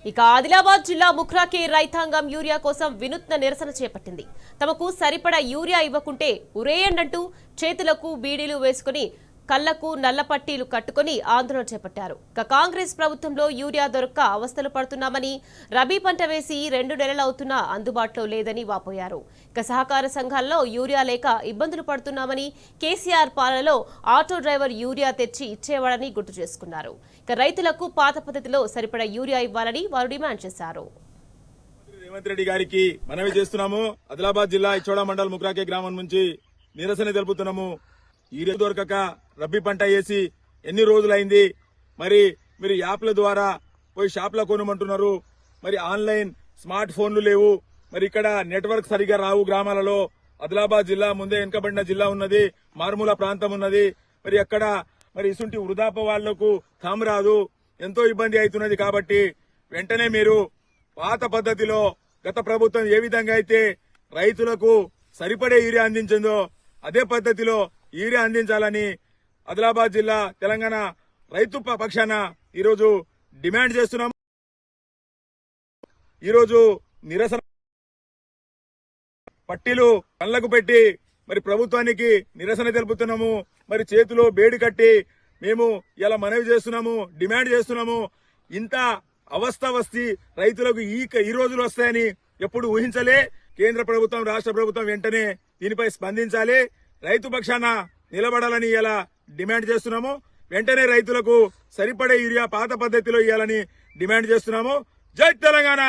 ఇక ఆదిలాబాద్ జిల్లా ముఖ్రాకి రైతాంగం యూరియా కోసం వినూత్న నిరసన చేపట్టింది. తమకు సరిపడా యూరియా ఇవ్వకుంటే ఉరేయండంటూ చేతులకు బీడీలు వేసుకుని కళ్లకు నల్ల పట్టీలు కట్టుకుని ఆందోళన చేపట్టారు. ఇక కాంగ్రెస్ ప్రభుత్వంలో యూరియా దొరక్క అవస్థలు పడుతున్నామని, రబీ పంట వేసి 2 నెలలవుతున్నా అందుబాటులో లేదని వాపోయారు. ఇక సహకార సంఘాల్లో యూరియా లేక ఇబ్బందులు పడుతున్నామని, కేసీఆర్ పాలనలో ఆటో డ్రైవర్ యూరియా తెచ్చి ఇచ్చేవాడని గుర్తు చేసుకున్నారు. ఇక రైతులకు పాత పద్ధతిలో సరిపడా యూరియా ఇవ్వాలని వారు డిమాండ్ చేశారు. రేవంత్ రెడ్డి గారికి మనవి చేస్తున్నాము. ఆదిలాబాద్ జిల్లా ఇచ్చోడ మండల్ ముక్రాకే గ్రామం నుంచి నిరసన తెలుపుతున్నాము. యూరియా దొరకక రబ్బీ పంట వేసి ఎన్ని రోజులైంది. మరి మీరు యాప్ల ద్వారా పోయి షాప్లో కొనమంటున్నారు. మరి ఆన్లైన్ స్మార్ట్ ఫోన్లు లేవు. మరి ఇక్కడ నెట్వర్క్ సరిగా రావు. గ్రామాలలో ఆదిలాబాద్ జిల్లా ముందే వెనుకబడిన జిల్లా ఉన్నది, మారుమూల ప్రాంతం ఉన్నది. మరి అక్కడ మరి ఇసుంటి వృధాప వాళ్లకు తాము రాదు, ఎంతో ఇబ్బంది అవుతున్నది. కాబట్టి వెంటనే మీరు పాత పద్ధతిలో గత ప్రభుత్వం ఏ విధంగా అయితే రైతులకు సరిపడే యూరియా అందించిందో అదే పద్ధతిలో యూరియా అందించాలని ఆదిలాబాద్ జిల్లా తెలంగాణ రైతు పక్షాన ఈరోజు డిమాండ్ చేస్తున్నాము. ఈరోజు నిరసన పట్టీలు కళ్లకు పెట్టి మరి ప్రభుత్వానికి నిరసన తెలుపుతున్నాము. మరి చేతిలో బేడి కట్టి మేము ఇలా మనవి చేస్తున్నాము, డిమాండ్ చేస్తున్నాము. ఇంత అవస్థ రైతులకు ఈ రోజులు వస్తాయని ఎప్పుడు ఊహించలే. కేంద్ర ప్రభుత్వం, రాష్ట్ర ప్రభుత్వం వెంటనే దీనిపై స్పందించాలి, రైతు పక్షాన నిలబడాలని ఇలా డిమాండ్ చేస్తున్నాము. వెంటనే రైతులకు సరిపడే యూరియా పాత పద్ధతిలో ఇవ్వాలని డిమాండ్ చేస్తున్నాము. జై తెలంగాణ.